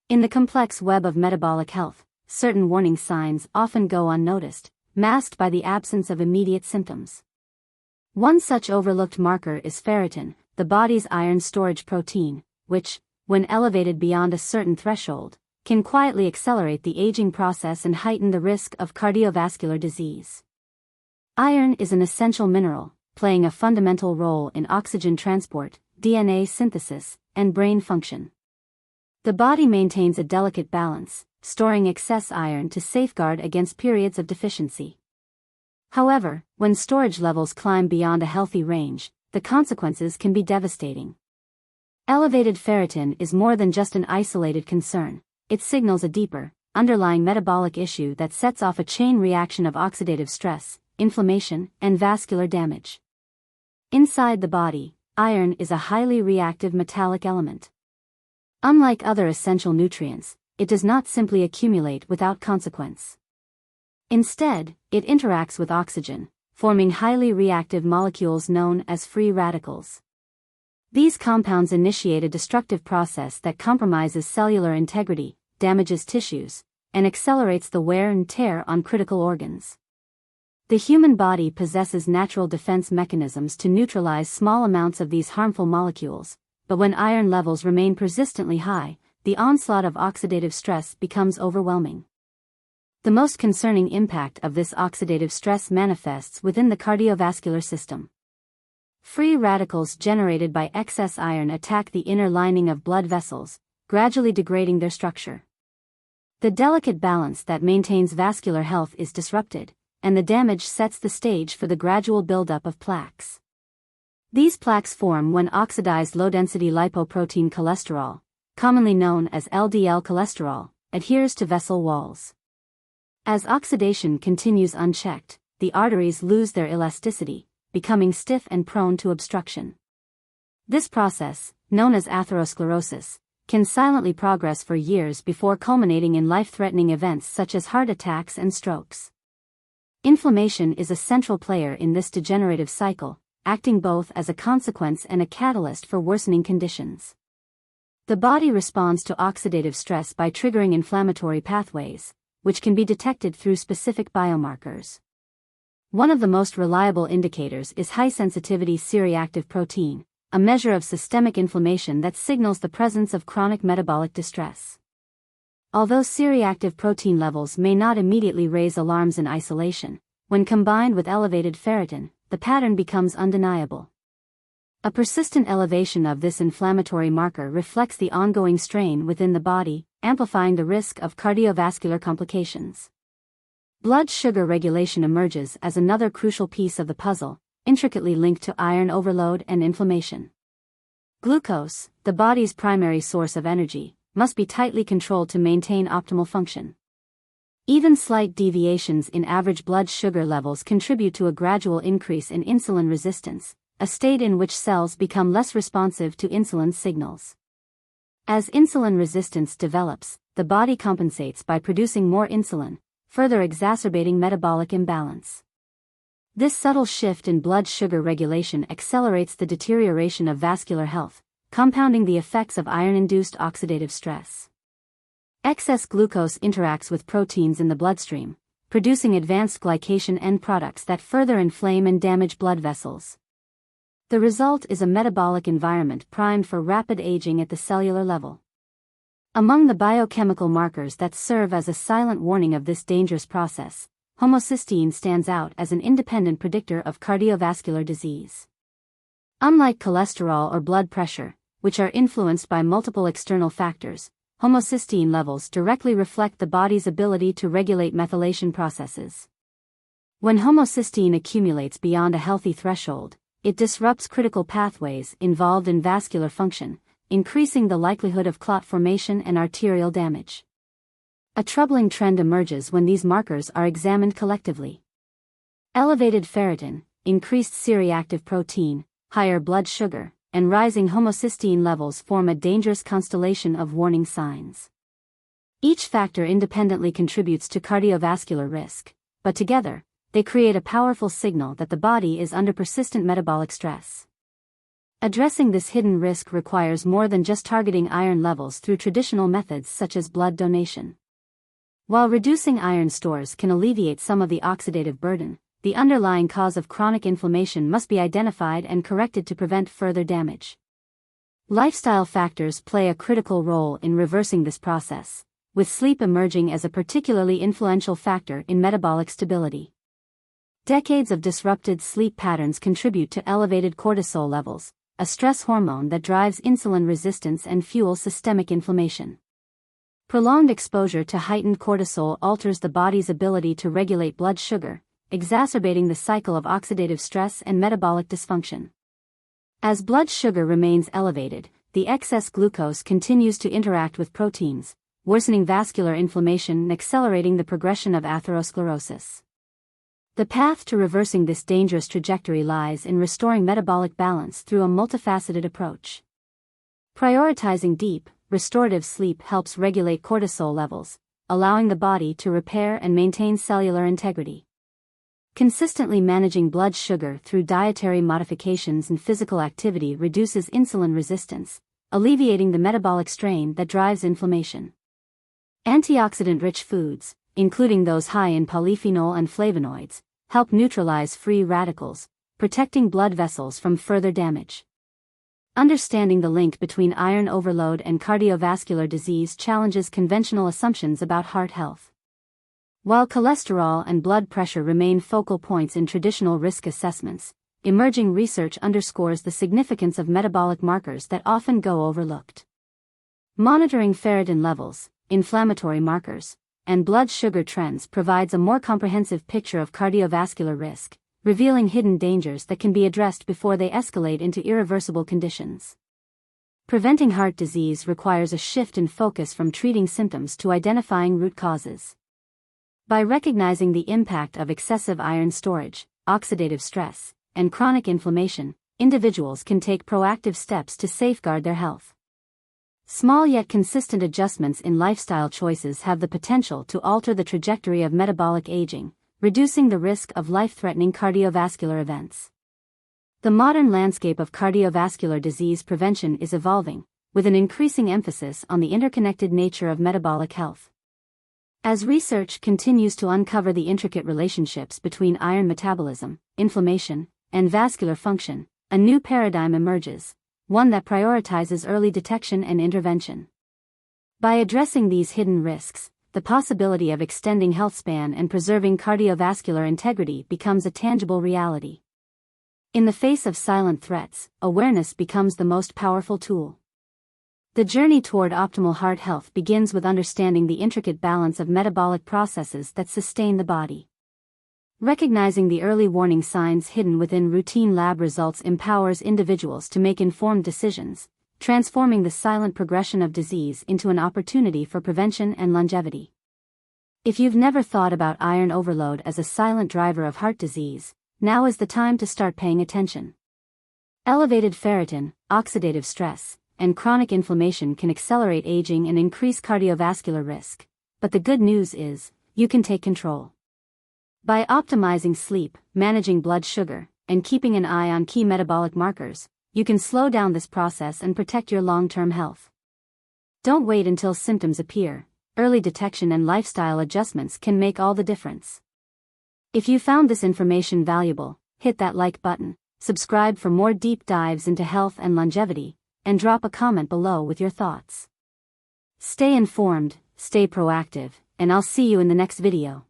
In the complex web of metabolic health, certain warning signs often go unnoticed, masked by the absence of immediate symptoms. One such overlooked marker is ferritin, the body's iron storage protein, which, when elevated beyond a certain threshold, can quietly accelerate the aging process and heighten the risk of cardiovascular disease. Iron is an essential mineral, playing a fundamental role in oxygen transport, DNA synthesis, and brain function. The body maintains a delicate balance, storing excess iron to safeguard against periods of deficiency. However, when storage levels climb beyond a healthy range, the consequences can be devastating. Elevated ferritin is more than just an isolated concern. It signals a deeper, underlying metabolic issue that sets off a chain reaction of oxidative stress, inflammation, and vascular damage. Inside the body, iron is a highly reactive metallic element. Unlike other essential nutrients, it does not simply accumulate without consequence. Instead, it interacts with oxygen, forming highly reactive molecules known as free radicals. These compounds initiate a destructive process that compromises cellular integrity, damages tissues, and accelerates the wear and tear on critical organs. The human body possesses natural defense mechanisms to neutralize small amounts of these harmful molecules, but when iron levels remain persistently high, the onslaught of oxidative stress becomes overwhelming. The most concerning impact of this oxidative stress manifests within the cardiovascular system. Free radicals generated by excess iron attack the inner lining of blood vessels, gradually degrading their structure. The delicate balance that maintains vascular health is disrupted, and the damage sets the stage for the gradual buildup of plaques. These plaques form when oxidized low-density lipoprotein cholesterol, commonly known as LDL cholesterol, adheres to vessel walls. As oxidation continues unchecked, the arteries lose their elasticity, becoming stiff and prone to obstruction. This process, known as atherosclerosis, can silently progress for years before culminating in life-threatening events such as heart attacks and strokes. Inflammation is a central player in this degenerative cycle, acting both as a consequence and a catalyst for worsening conditions. The body responds to oxidative stress by triggering inflammatory pathways, which can be detected through specific biomarkers. One of the most reliable indicators is high-sensitivity C-reactive protein, a measure of systemic inflammation that signals the presence of chronic metabolic distress. Although C-reactive protein levels may not immediately raise alarms in isolation, when combined with elevated ferritin, the pattern becomes undeniable. A persistent elevation of this inflammatory marker reflects the ongoing strain within the body, amplifying the risk of cardiovascular complications. Blood sugar regulation emerges as another crucial piece of the puzzle, intricately linked to iron overload and inflammation. Glucose, the body's primary source of energy, must be tightly controlled to maintain optimal function. Even slight deviations in average blood sugar levels contribute to a gradual increase in insulin resistance, a state in which cells become less responsive to insulin signals. As insulin resistance develops, the body compensates by producing more insulin, further exacerbating metabolic imbalance. This subtle shift in blood sugar regulation accelerates the deterioration of vascular health, compounding the effects of iron-induced oxidative stress. Excess glucose interacts with proteins in the bloodstream, producing advanced glycation end products that further inflame and damage blood vessels. The result is a metabolic environment primed for rapid aging at the cellular level. Among the biochemical markers that serve as a silent warning of this dangerous process, homocysteine stands out as an independent predictor of cardiovascular disease. Unlike cholesterol or blood pressure, which are influenced by multiple external factors, homocysteine levels directly reflect the body's ability to regulate methylation processes. When homocysteine accumulates beyond a healthy threshold, it disrupts critical pathways involved in vascular function, increasing the likelihood of clot formation and arterial damage. A troubling trend emerges when these markers are examined collectively. Elevated ferritin, increased C-reactive protein, higher blood sugar, and rising homocysteine levels form a dangerous constellation of warning signs. Each factor independently contributes to cardiovascular risk, but together, they create a powerful signal that the body is under persistent metabolic stress. Addressing this hidden risk requires more than just targeting iron levels through traditional methods such as blood donation. While reducing iron stores can alleviate some of the oxidative burden, the underlying cause of chronic inflammation must be identified and corrected to prevent further damage. Lifestyle factors play a critical role in reversing this process, with sleep emerging as a particularly influential factor in metabolic stability. Decades of disrupted sleep patterns contribute to elevated cortisol levels, a stress hormone that drives insulin resistance and fuels systemic inflammation. Prolonged exposure to heightened cortisol alters the body's ability to regulate blood sugar, exacerbating the cycle of oxidative stress and metabolic dysfunction. As blood sugar remains elevated, the excess glucose continues to interact with proteins, worsening vascular inflammation and accelerating the progression of atherosclerosis. The path to reversing this dangerous trajectory lies in restoring metabolic balance through a multifaceted approach. Prioritizing deep, restorative sleep helps regulate cortisol levels, allowing the body to repair and maintain cellular integrity. Consistently managing blood sugar through dietary modifications and physical activity reduces insulin resistance, alleviating the metabolic strain that drives inflammation. Antioxidant-rich foods, including those high in polyphenol and flavonoids, help neutralize free radicals, protecting blood vessels from further damage. Understanding the link between iron overload and cardiovascular disease challenges conventional assumptions about heart health. While cholesterol and blood pressure remain focal points in traditional risk assessments, emerging research underscores the significance of metabolic markers that often go overlooked. Monitoring ferritin levels, inflammatory markers, and blood sugar trends provides a more comprehensive picture of cardiovascular risk, revealing hidden dangers that can be addressed before they escalate into irreversible conditions. Preventing heart disease requires a shift in focus from treating symptoms to identifying root causes. By recognizing the impact of excessive iron storage, oxidative stress, and chronic inflammation, individuals can take proactive steps to safeguard their health. Small yet consistent adjustments in lifestyle choices have the potential to alter the trajectory of metabolic aging, reducing the risk of life-threatening cardiovascular events. The modern landscape of cardiovascular disease prevention is evolving, with an increasing emphasis on the interconnected nature of metabolic health. As research continues to uncover the intricate relationships between iron metabolism, inflammation, and vascular function, a new paradigm emerges, one that prioritizes early detection and intervention. By addressing these hidden risks, the possibility of extending health span and preserving cardiovascular integrity becomes a tangible reality. In the face of silent threats, awareness becomes the most powerful tool. The journey toward optimal heart health begins with understanding the intricate balance of metabolic processes that sustain the body. Recognizing the early warning signs hidden within routine lab results empowers individuals to make informed decisions, transforming the silent progression of disease into an opportunity for prevention and longevity. If you've never thought about iron overload as a silent driver of heart disease, now is the time to start paying attention. Elevated ferritin, oxidative stress, and chronic inflammation can accelerate aging and increase cardiovascular risk, but the good news is, you can take control. By optimizing sleep, managing blood sugar, and keeping an eye on key metabolic markers, you can slow down this process and protect your long-term health. Don't wait until symptoms appear. Early detection and lifestyle adjustments can make all the difference. If you found this information valuable, hit that like button, subscribe for more deep dives into health and longevity, and drop a comment below with your thoughts. Stay informed, stay proactive, and I'll see you in the next video.